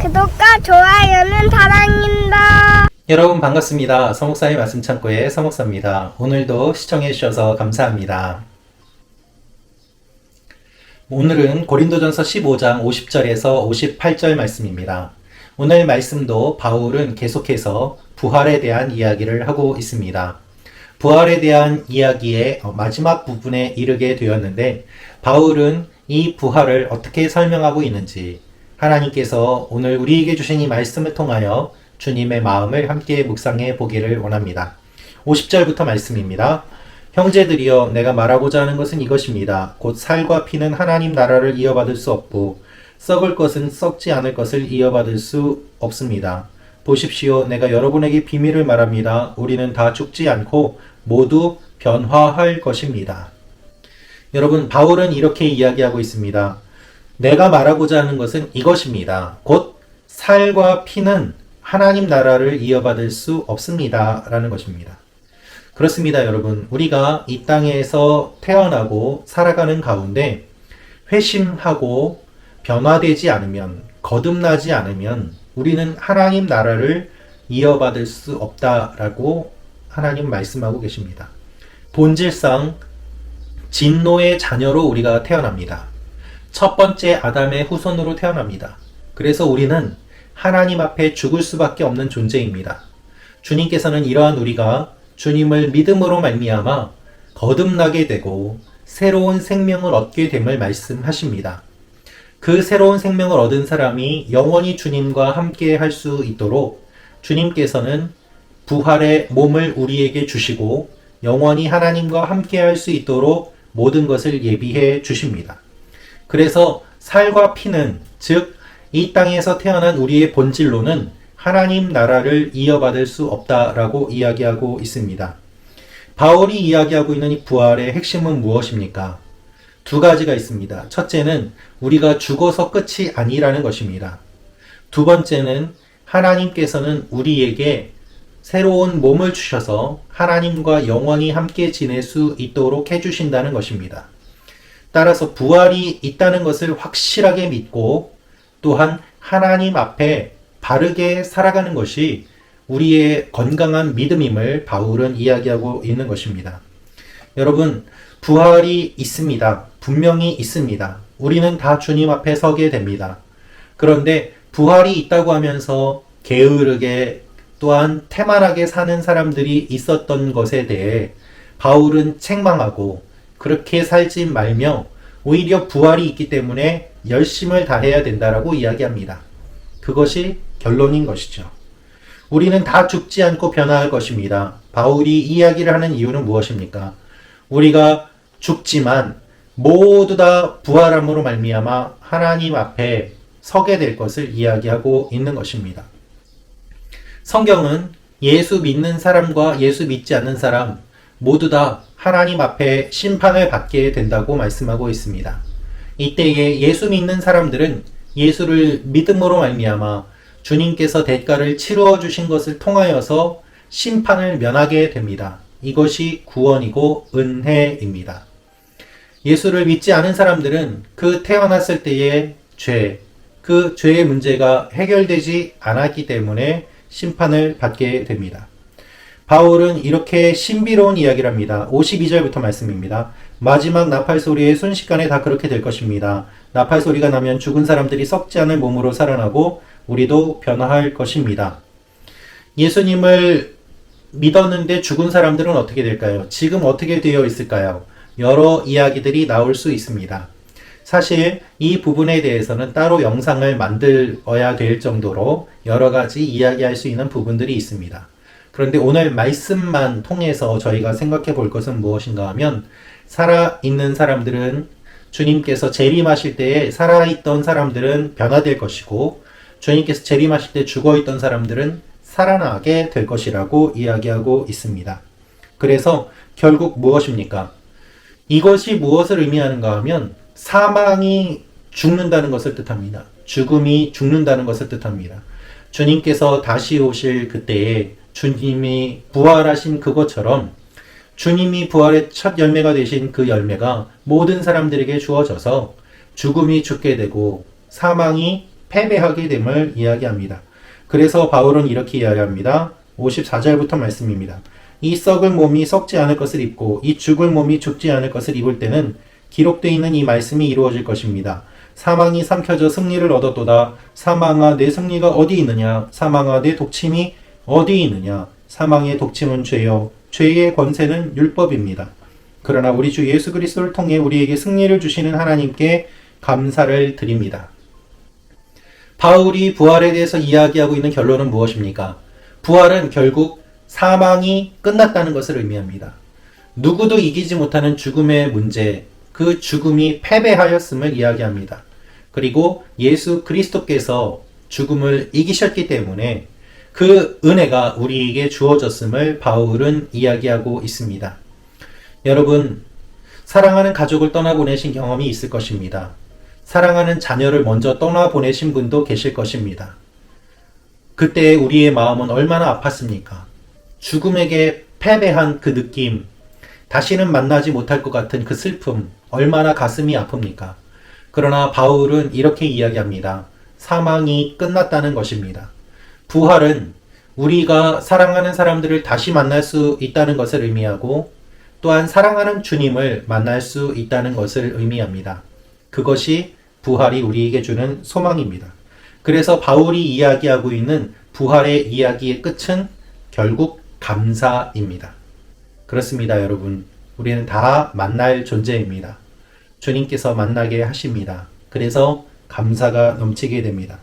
구독과 좋아요는 사랑입니다. 여러분 반갑습니다. 서목사의 말씀 창고의 서목사입니다. 오늘도 시청해 주셔서 감사합니다. 오늘은 고린도전서 15장 50절에서 58절 말씀입니다. 오늘 말씀도 바울은 계속해서 부활에 대한 이야기를 하고 있습니다. 부활에 대한 이야기의 마지막 부분에 이르게 되었는데 바울은 이 부활을 어떻게 설명하고 있는지 하나님께서 오늘 우리에게 주신 이 말씀을 통하여 주님의 마음을 함께 묵상해 보기를 원합니다. 50절부터 말씀입니다. 형제들이여 내가 말하고자 하는 것은 이것입니다. 곧 살과 피는 하나님 나라를 이어받을 수 없고 썩을 것은 썩지 않을 것을 이어받을 수 없습니다. 보십시오. 내가 여러분에게 비밀을 말합니다. 우리는 다 죽지 않고 모두 변화할 것입니다. 여러분, 바울은 이렇게 이야기하고 있습니다. 내가 말하고자 하는 것은 이것입니다. 곧 살과 피는 하나님 나라를 이어받을 수 없습니다. 라는 것입니다. 그렇습니다, 여러분. 우리가 이 땅에서 태어나고 살아가는 가운데 회심하고 변화되지 않으면, 거듭나지 않으면 우리는 하나님 나라를 이어받을 수 없다라고 하나님 말씀하고 계십니다. 본질상 진노의 자녀로 우리가 태어납니다. 첫 번째 아담의 후손으로 태어납니다. 그래서 우리는 하나님 앞에 죽을 수밖에 없는 존재입니다. 주님께서는 이러한 우리가 주님을 믿음으로 말미암아 거듭나게 되고 새로운 생명을 얻게 됨을 말씀하십니다. 그 새로운 생명을 얻은 사람이 영원히 주님과 함께 할 수 있도록 주님께서는 부활의 몸을 우리에게 주시고 영원히 하나님과 함께 할 수 있도록 모든 것을 예비해 주십니다. 그래서 살과 피는, 즉 이 땅에서 태어난 우리의 본질로는 하나님 나라를 이어받을 수 없다라고 이야기하고 있습니다. 바울이 이야기하고 있는 이 부활의 핵심은 무엇입니까? 두 가지가 있습니다. 첫째는 우리가 죽어서 끝이 아니라는 것입니다. 두 번째는 하나님께서는 우리에게 새로운 몸을 주셔서 하나님과 영원히 함께 지낼 수 있도록 해주신다는 것입니다. 따라서 부활이 있다는 것을 확실하게 믿고 또한 하나님 앞에 바르게 살아가는 것이 우리의 건강한 믿음임을 바울은 이야기하고 있는 것입니다. 여러분, 부활이 있습니다. 분명히 있습니다. 우리는 다 주님 앞에 서게 됩니다. 그런데 부활이 있다고 하면서 게으르게 또한 태만하게 사는 사람들이 있었던 것에 대해 바울은 책망하고 그렇게 살지 말며 오히려 부활이 있기 때문에 열심을 다해야 된다라고 이야기합니다. 그것이 결론인 것이죠. 우리는 다 죽지 않고 변화할 것입니다. 바울이 이야기를 하는 이유는 무엇입니까? 우리가 죽지만 모두 다 부활함으로 말미암아 하나님 앞에 서게 될 것을 이야기하고 있는 것입니다. 성경은 예수 믿는 사람과 예수 믿지 않는 사람 모두 다 하나님 앞에 심판을 받게 된다고 말씀하고 있습니다. 이때에 예수 믿는 사람들은 예수를 믿음으로 말미암아 주님께서 대가를 치루어 주신 것을 통하여서 심판을 면하게 됩니다. 이것이 구원이고 은혜입니다. 예수를 믿지 않은 사람들은 그 태어났을 때의 죄, 그 죄의 문제가 해결되지 않았기 때문에 심판을 받게 됩니다. 바울은 이렇게 신비로운 이야기를 합니다. 52절부터 말씀입니다. 마지막 나팔 소리에 순식간에 다 그렇게 될 것입니다. 나팔 소리가 나면 죽은 사람들이 썩지 않을 몸으로 살아나고 우리도 변화할 것입니다. 예수님을 믿었는데 죽은 사람들은 어떻게 될까요? 지금 어떻게 되어 있을까요? 여러 이야기들이 나올 수 있습니다. 사실 이 부분에 대해서는 따로 영상을 만들어야 될 정도로 여러 가지 이야기할 수 있는 부분들이 있습니다. 그런데 오늘 말씀만 통해서 저희가 생각해 볼 것은 무엇인가 하면 살아있는 사람들은 주님께서 재림하실 때에 살아있던 사람들은 변화될 것이고 주님께서 재림하실 때 죽어있던 사람들은 살아나게 될 것이라고 이야기하고 있습니다. 그래서 결국 무엇입니까? 이것이 무엇을 의미하는가 하면 사망이 죽는다는 것을 뜻합니다. 죽음이 죽는다는 것을 뜻합니다. 주님께서 다시 오실 그때에 주님이 부활하신 그것처럼 주님이 부활의 첫 열매가 되신 그 열매가 모든 사람들에게 주어져서 죽음이 죽게 되고 사망이 패배하게 됨을 이야기합니다. 그래서 바울은 이렇게 이야기합니다. 54절부터 말씀입니다. 이 썩을 몸이 썩지 않을 것을 입고 이 죽을 몸이 죽지 않을 것을 입을 때는 기록되어 있는 이 말씀이 이루어질 것입니다. 사망이 삼켜져 승리를 얻었도다. 사망아 내 승리가 어디 있느냐? 사망아 내 독침이 어디 있느냐? 사망의 독침은 죄요. 죄의 권세는 율법입니다. 그러나 우리 주 예수 그리스도를 통해 우리에게 승리를 주시는 하나님께 감사를 드립니다. 바울이 부활에 대해서 이야기하고 있는 결론은 무엇입니까? 부활은 결국 사망이 끝났다는 것을 의미합니다. 누구도 이기지 못하는 죽음의 문제, 그 죽음이 패배하였음을 이야기합니다. 그리고 예수 그리스도께서 죽음을 이기셨기 때문에 그 은혜가 우리에게 주어졌음을 바울은 이야기하고 있습니다. 여러분, 사랑하는 가족을 떠나보내신 경험이 있을 것입니다. 사랑하는 자녀를 먼저 떠나보내신 분도 계실 것입니다. 그때 우리의 마음은 얼마나 아팠습니까? 죽음에게 패배한 그 느낌, 다시는 만나지 못할 것 같은 그 슬픔, 얼마나 가슴이 아픕니까? 그러나 바울은 이렇게 이야기합니다. 사망이 끝났다는 것입니다. 부활은 우리가 사랑하는 사람들을 다시 만날 수 있다는 것을 의미하고 또한 사랑하는 주님을 만날 수 있다는 것을 의미합니다. 그것이 부활이 우리에게 주는 소망입니다. 그래서 바울이 이야기하고 있는 부활의 이야기의 끝은 결국 감사입니다. 그렇습니다, 여러분. 우리는 다 만날 존재입니다. 주님께서 만나게 하십니다. 그래서 감사가 넘치게 됩니다.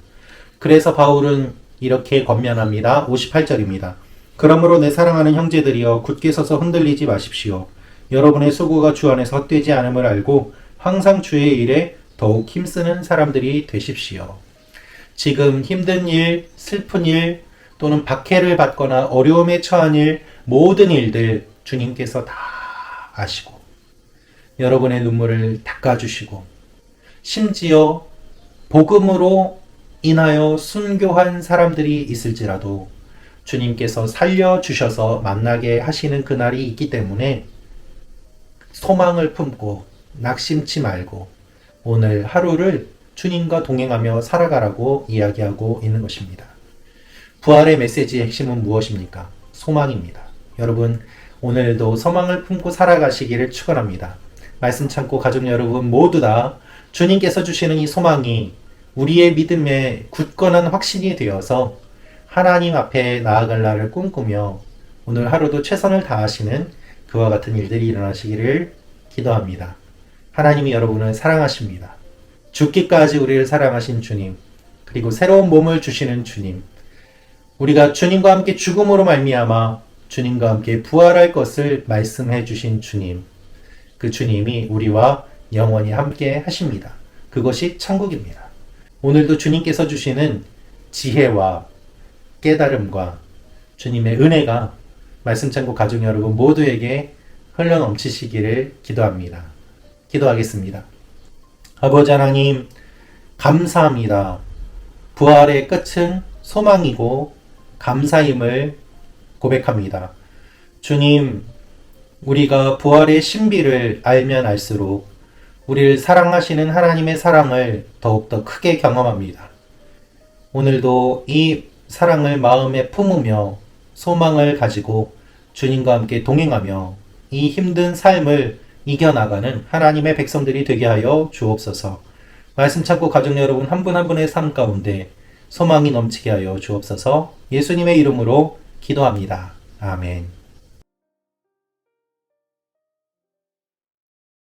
그래서 바울은 이렇게 권면합니다. 58절입니다. 그러므로 내 사랑하는 형제들이여 굳게 서서 흔들리지 마십시오. 여러분의 수고가 주 안에서 헛되지 않음을 알고 항상 주의 일에 더욱 힘쓰는 사람들이 되십시오. 지금 힘든 일, 슬픈 일, 또는 박해를 받거나 어려움에 처한 일, 모든 일들 주님께서 다 아시고 여러분의 눈물을 닦아주시고 심지어 복음으로 인하여 순교한 사람들이 있을지라도 주님께서 살려주셔서 만나게 하시는 그날이 있기 때문에 소망을 품고 낙심치 말고 오늘 하루를 주님과 동행하며 살아가라고 이야기하고 있는 것입니다. 부활의 메시지의 핵심은 무엇입니까? 소망입니다. 여러분, 오늘도 소망을 품고 살아가시기를 축원합니다. 말씀 참고 가족 여러분 모두 다 주님께서 주시는 이 소망이 우리의 믿음의 굳건한 확신이 되어서 하나님 앞에 나아갈 날을 꿈꾸며 오늘 하루도 최선을 다하시는 그와 같은 일들이 일어나시기를 기도합니다. 하나님이 여러분을 사랑하십니다. 죽기까지 우리를 사랑하신 주님, 그리고 새로운 몸을 주시는 주님, 우리가 주님과 함께 죽음으로 말미암아 주님과 함께 부활할 것을 말씀해 주신 주님, 그 주님이 우리와 영원히 함께 하십니다. 그것이 천국입니다. 오늘도 주님께서 주시는 지혜와 깨달음과 주님의 은혜가 말씀 창고 가족 여러분 모두에게 흘러넘치시기를 기도합니다. 기도하겠습니다. 아버지 하나님, 감사합니다. 부활의 끝은 소망이고 감사임을 고백합니다. 주님, 우리가 부활의 신비를 알면 알수록 우리를 사랑하시는 하나님의 사랑을 더욱더 크게 경험합니다. 오늘도 이 사랑을 마음에 품으며 소망을 가지고 주님과 함께 동행하며 이 힘든 삶을 이겨나가는 하나님의 백성들이 되게 하여 주옵소서. 말씀 찾고 가족 여러분 한 분 한 분의 삶 가운데 소망이 넘치게 하여 주옵소서. 예수님의 이름으로 기도합니다. 아멘.